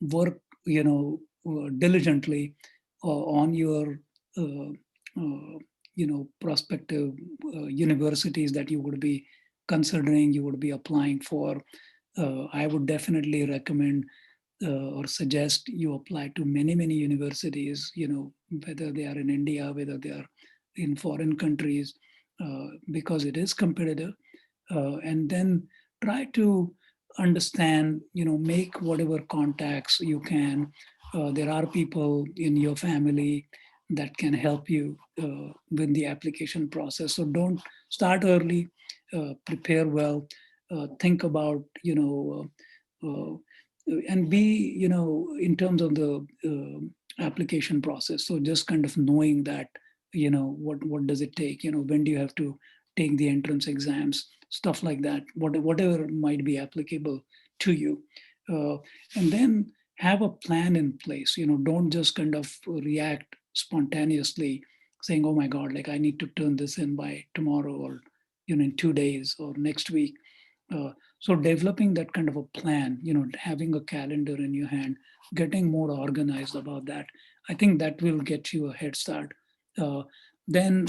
work diligently on your uh, prospective universities that you would be considering, you would be applying for. I would definitely recommend or suggest you apply to many, many universities, whether they are in India, whether they are in foreign countries, because it is competitive. And then try to understand, make whatever contacts you can. There are people in your family, that can help you with the application process. So don't start early, prepare well, think about, and be, in terms of the application process. So just kind of knowing that, what does it take? When do you have to take the entrance exams, stuff like that, whatever might be applicable to you. Uh, and then have a plan in place. Don't just kind of react spontaneously, saying, oh my God, like I need to turn this in by tomorrow, or in 2 days or next week. So developing that kind of a plan, having a calendar in your hand, getting more organized about that, I think that will get you a head start. Then,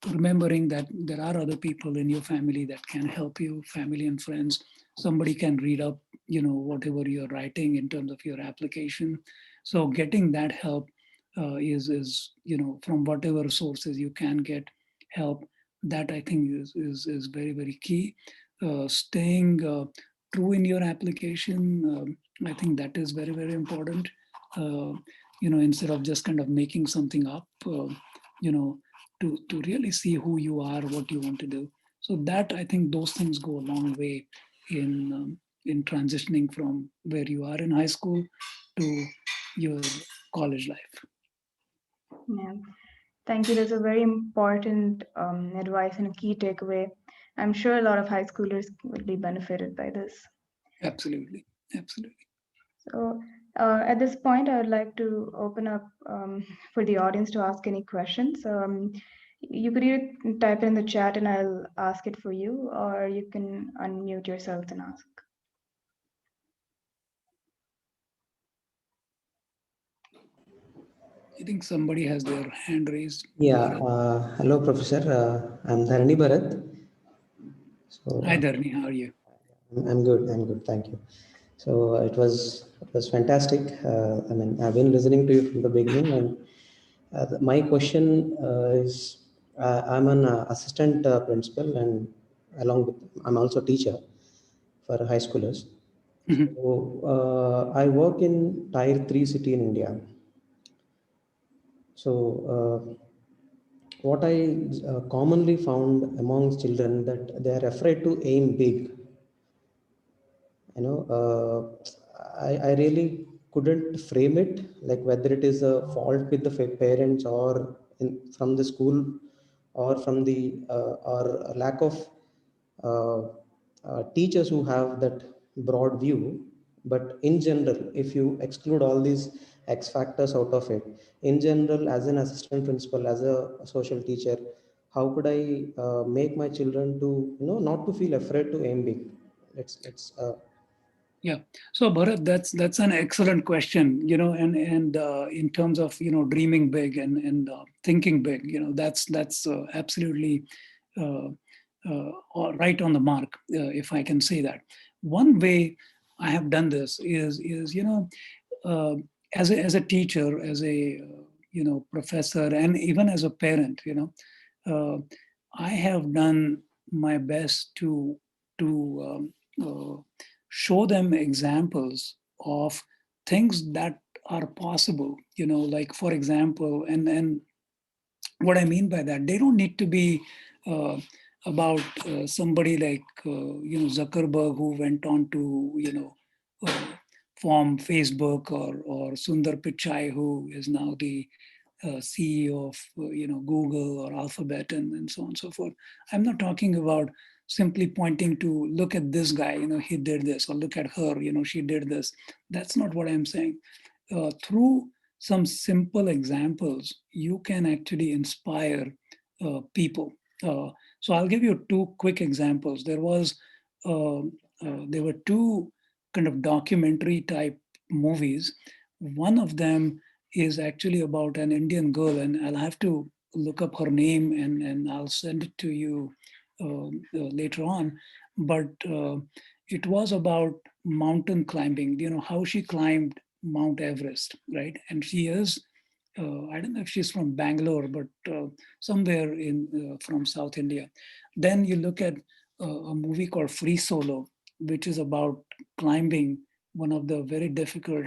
remembering that there are other people in your family that can help you, family and friends. Somebody can read up, whatever you're writing in terms of your application. So getting that help is, from whatever sources you can get help. That I think is very, very key. Staying true in your application, I think that is very, very important. Uh, instead of just kind of making something up, you know, to really see who you are, what you want to do. So that, I think those things go a long way in transitioning from where you are in high school to your college life. Yeah. Thank you. That's a very important advice and a key takeaway. I'm sure a lot of high schoolers will be benefited by this. Absolutely, absolutely. So, at this point, I would like to open up for the audience to ask any questions. You could either type in the chat and I'll ask it for you, or you can unmute yourself and ask. I think somebody has their hand raised. Yeah, Bharat. hello, Professor. I'm Dharani Bharat. So Hi, Dharni, how are you? I'm good. I'm good. Thank you. So it was fantastic. I mean, I've been listening to you from the beginning, and my question is, I'm an assistant principal, and along with I'm also a teacher for high schoolers. Mhm. So I work in Tier 3 city in India. So what I commonly found amongst children that they are afraid to aim big. You know, I really couldn't frame it, like whether it is a fault with the parents or from the school or from the or a lack of uh, teachers who have that broad view. But in general, if you exclude all these X factors out of it, in general, as an assistant principal, as a social teacher, how could I make my children to, not to feel afraid to aim big? Let's Yeah. So Bharat, that's an excellent question. And in terms of dreaming big and thinking big, that's absolutely uh, right on the mark, if I can say that. One way I have done this is uh, as a teacher, as a professor, and even as a parent, uh, I have done my best to show them examples of things that are possible. Like for example, and what I mean by that, they don't need to be about somebody like Zuckerberg, who went on to form Facebook, or Sundar Pichai, who is now the CEO of Google or Alphabet, and so on and so forth. I'm not talking about simply pointing to, look at this guy, he did this, or look at her, she did this. That's not what I'm saying. Through some simple examples, you can actually inspire people. So I'll give you two quick examples. There were two kind of documentary type movies. One of them is actually about an Indian girl, and I'll have to look up her name, and I'll send it to you later on. But it was about mountain climbing, how she climbed Mount Everest, right? And she is, I don't know if she's from Bangalore, but somewhere from South India. Then you look at a movie called Free Solo, which is about climbing one of the very difficult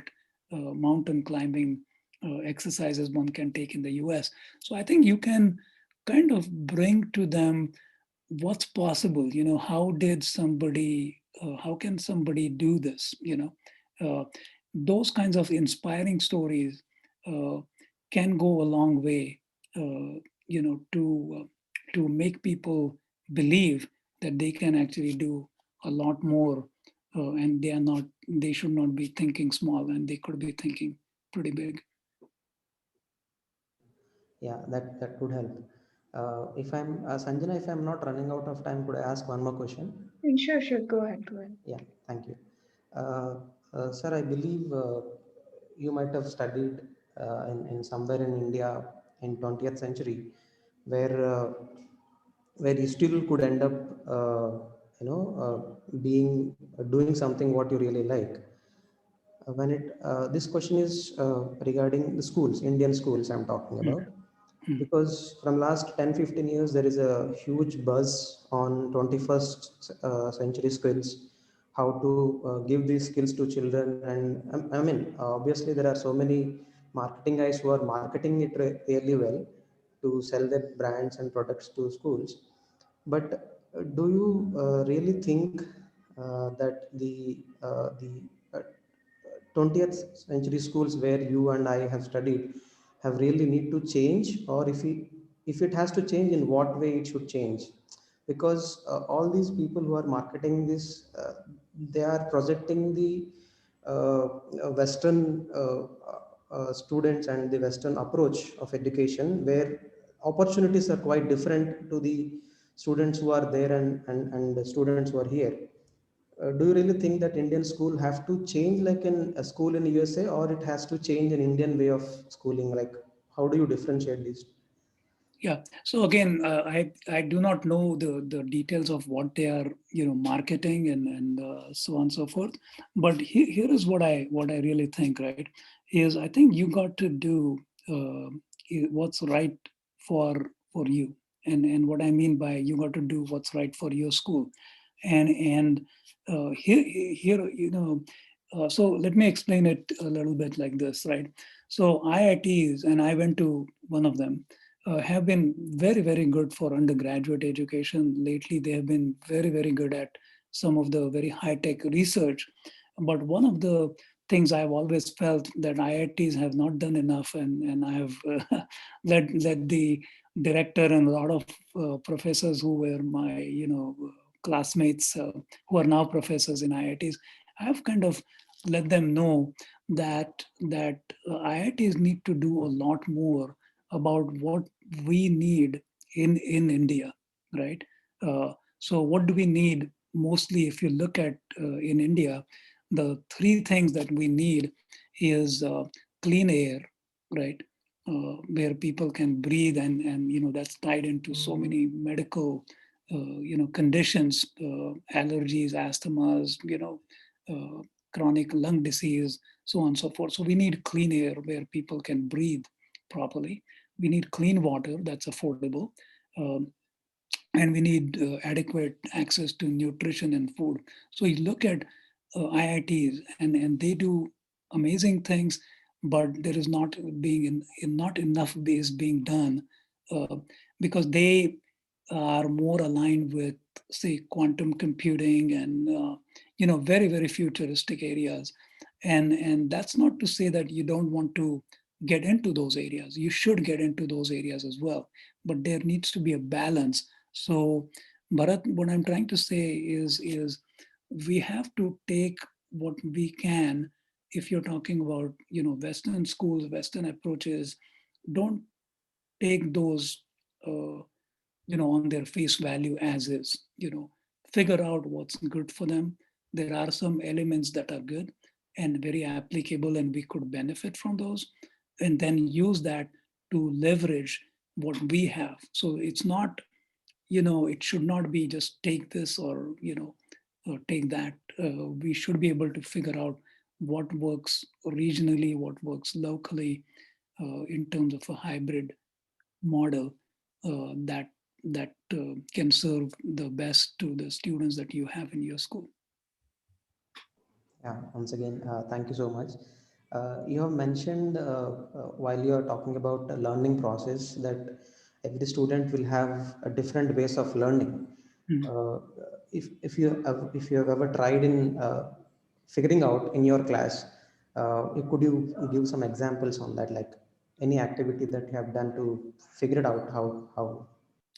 mountain climbing exercises one can take in the US. So I think you can kind of bring to them what's possible. How can somebody do this? Those kinds of inspiring stories uh, can go a long way, to make people believe that they can actually do a lot more, and they should not be thinking small, and they could be thinking pretty big. Yeah, that could help. If I'm Sanjana, if I'm not running out of time, could I ask one more question? Sure, sure. Go ahead. Go ahead. Yeah, thank you. Uh, Sir, I believe you might have studied in somewhere in India in 20th century, where uh, where you still could end up, being doing something what you really like. This question is regarding the schools, Indian schools I'm talking Mm, about, mm, because from last 10-15 years there is a huge buzz on 21st century skills, how to give these skills to children. And I mean, obviously there are so many marketing guys who are marketing it really well to sell their brands and products to schools. But do you really think that the 20th century schools where you and I have studied have really need to change, or if it has to change, in what way it should change? Because all these people who are marketing this, they are projecting the uh, Western students and the Western approach of education, where opportunities are quite different to the students who are there and the students who are here. Do you really think that Indian school have to change like in a school in USA, or it has to change an Indian way of schooling? Like, how do you differentiate these? Yeah. So again, I do not know the details of what they are marketing and so on and so forth. But here is what I really think. Right, is I think you got to do what's right for for you, and what I mean by you got to do what's right for your school, and here So let me explain it a little bit like this. Right. So IITs, and I went to one of them, have been very, very good for undergraduate education. Lately, they have been very, very good at some of the very high tech research. But one of the things I've always felt that IITs have not done enough, and I have led the director and a lot of professors who were my classmates, who are now professors in IITs. I've kind of let them know that IITs need to do a lot more about what we need in India, right? So what do we need mostly? If you look at in India, the three things that we need is clean air, right? Where people can breathe, and that's tied into so many medical conditions, allergies, asthmas, chronic lung disease, so on and so forth. So we need clean air where people can breathe properly. We need clean water that's affordable. Um, and we need adequate access to nutrition and food. So you look at IITs, and they do amazing things, but there is not enough is being done, uh, because they are more aligned with, say, quantum computing and very, very futuristic areas. And that's not to say that you don't want to get into those areas. You should get into those areas as well, but there needs to be a balance. So, Bharat, what I'm trying to say is we have to take what we can. If you're talking about Western schools, Western approaches, don't take those on their face value as is. Figure out what's good for them. There are some elements that are good and very applicable, and we could benefit from those, and then use that to leverage what we have. So it's not, it should not be just take this or take that. We should be able to figure out what works regionally, what works locally, in terms of a hybrid model that can serve the best to the students that you have in your school. Yeah, once again, thank you so much. You have mentioned while you are talking about the learning process that every student will have a different ways of learning. Mm. Uh, if you have ever tried in figuring out in your class, could you give some examples on that, like any activity that you have done to figure it out how?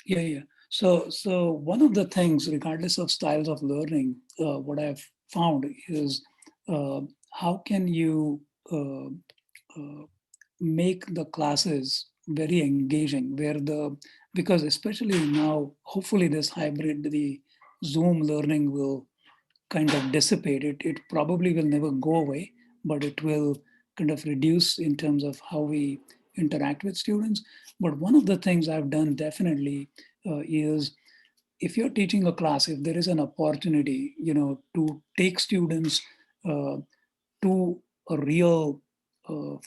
Yeah, yeah. So one of the things, regardless of styles of learning, what I've found is uh, how can you uh, uh, make the classes very engaging, where because especially now, hopefully this hybrid, the Zoom learning will kind of dissipate. It probably will never go away, but it will kind of reduce in terms of how we interact with students. But one of the things I've done definitely is, if you're teaching a class, if there is an opportunity, to take students uh, to a real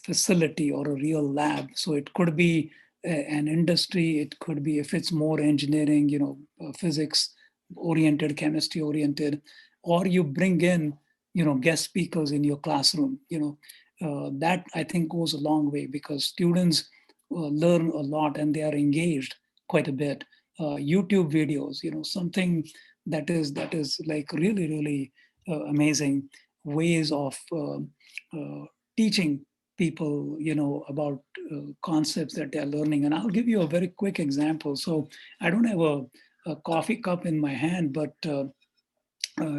facility or a real lab. So it could be an industry, it could be, if it's more engineering, physics oriented, chemistry oriented, or you bring in, guest speakers in your classroom, that I think goes a long way, because students learn a lot and they are engaged quite a bit. YouTube videos, something that is like really, really amazing ways of teaching people, about concepts that they're learning. And I'll give you a very quick example. So I don't have a coffee cup in my hand, but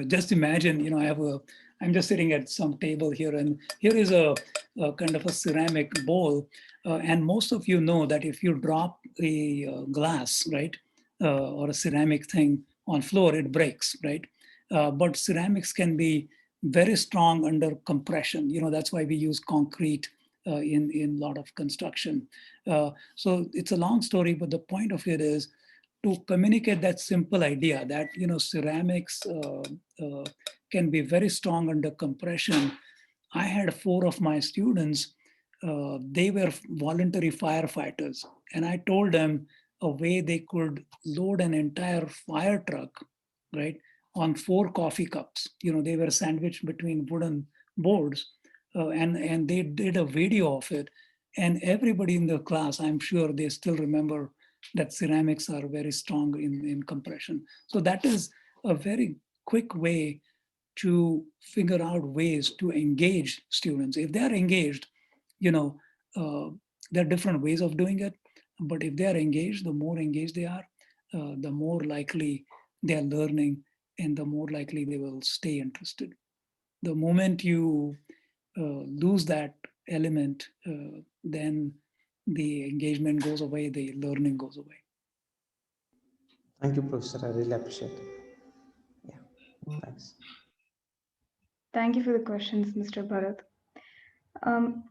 just imagine, I'm just sitting at some table here, and here is a kind of a ceramic bowl. And most of you know that if you drop a glass, right, or a ceramic thing on floor, it breaks, right? But ceramics can be very strong under compression. That's why we use concrete in a lot of construction. So it's a long story, but the point of it is to communicate that simple idea that ceramics can be very strong under compression. I had four of my students, they were voluntary firefighters, and I told them a way they could load an entire fire truck, right, on four coffee cups. They were sandwiched between wooden boards, and they did a video of it. And everybody in the class, I'm sure they still remember that ceramics are very strong in compression. So that is a very quick way to figure out ways to engage students. If they are engaged, you know, there are different ways of doing it. But if they are engaged, the more engaged they are, the more likely they are learning, and the more likely they will stay interested. The moment you lose that element, then the engagement goes away, the learning goes away. Thank you, Professor. I really appreciate it. Yeah, thanks. Thank you for the questions, Mr. Bharat. Um,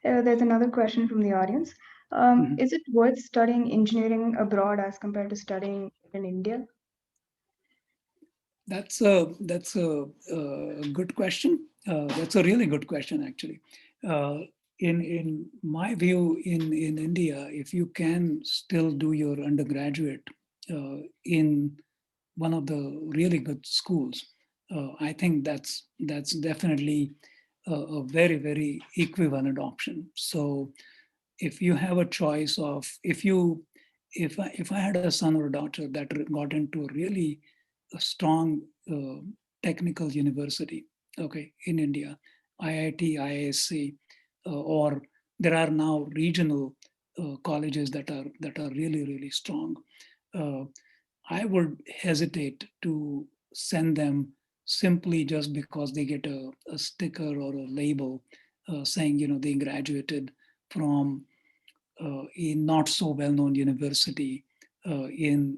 there's another question from the audience. Mhm. Is it worth studying engineering abroad as compared to studying in India? That's a good question. That's a really good question, actually. Uh, in my view, in India, if you can still do your undergraduate in one of the really good schools, I think that's definitely a very, very equivalent option. So if you have a choice of, if I had a son or a daughter that got into a really strong technical university, okay, in India, IIT, IISc, or there are now regional colleges that are really, really strong. Uh, I would hesitate to send them simply just because they get a sticker or a label saying, they graduated from a not so well-known university in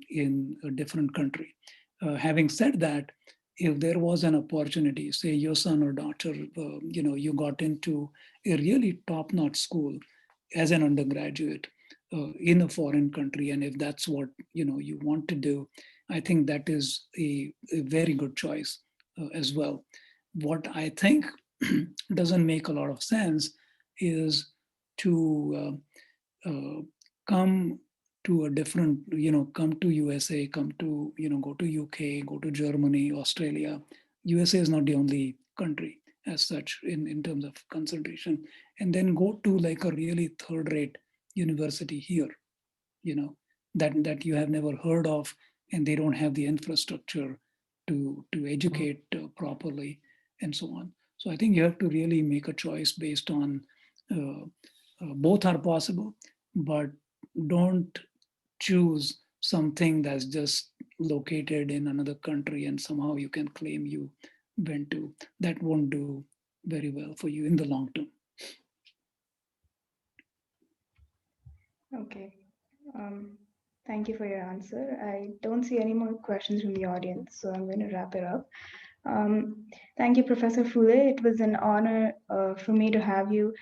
a different country. Having said that, if there was an opportunity, say your son or daughter, you got into a really top-notch school as an undergraduate in a foreign country, and if that's what you want to do, I think that is a very good choice as well. What I think doesn't make a lot of sense is to come to a different, come to USA, come to, go to UK, go to Germany, Australia. USA is not the only country. as such in terms of concentration, and then go to like a really third-rate university here, that you have never heard of, and they don't have the infrastructure to educate properly, and so on. So I think you have to really make a choice based on both are possible, but don't choose something that's just located in another country and somehow you can claim you went to. That won't do very well for you in the long term. Okay. Thank you for your answer. I don't see any more questions from the audience, so I'm going to wrap it up. Thank you, Professor Fulay. It was an honor for me to have you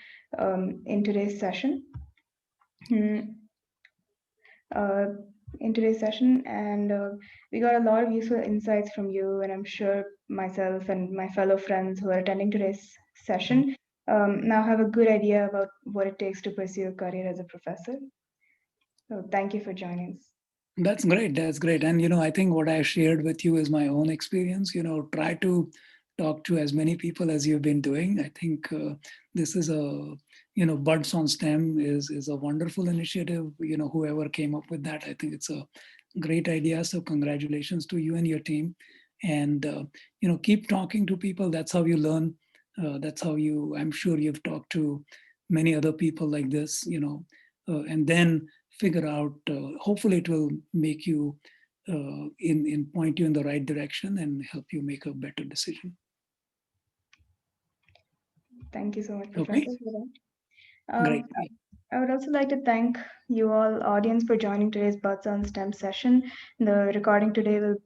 in today's session. In today's session, and we got a lot of useful insights from you, and I'm sure myself and my fellow friends who are attending today's session now have a good idea about what it takes to pursue a career as a professor. So thank you for joining us. That's great. That's great. And, I think what I shared with you is my own experience. Try to talk to as many people as you've been doing. I think this is Buds on STEM is a wonderful initiative. Whoever came up with that, I think it's a great idea. So congratulations to you and your team. And, keep talking to people. That's how you learn. That's how I'm sure you've talked to many other people like this, and then figure out, hopefully it will make you point you in the right direction and help you make a better decision. Thank you so much, Professor, Okay. for that. Great. I would also like to thank you all, audience, for joining today's Buds on STEM session. The recording today will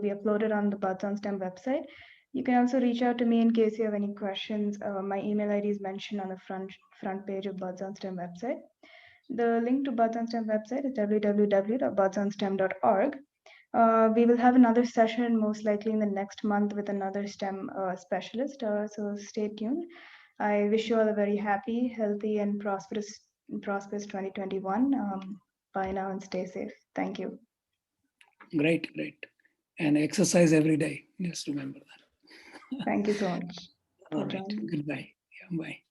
be uploaded on the Buds on STEM website. You can also reach out to me in case you have any questions. My email ID is mentioned on the front page of Buds on STEM website. The link to Buds on STEM website is www.budsonstem.org. We will have another session most likely in the next month with another STEM specialist, so stay tuned. I wish you all a very happy, healthy, and prosperous 2021. Bye now and stay safe. Thank you. Great. And exercise every day. Just remember that. Thank you so much. All right. Goodbye. Yeah, bye.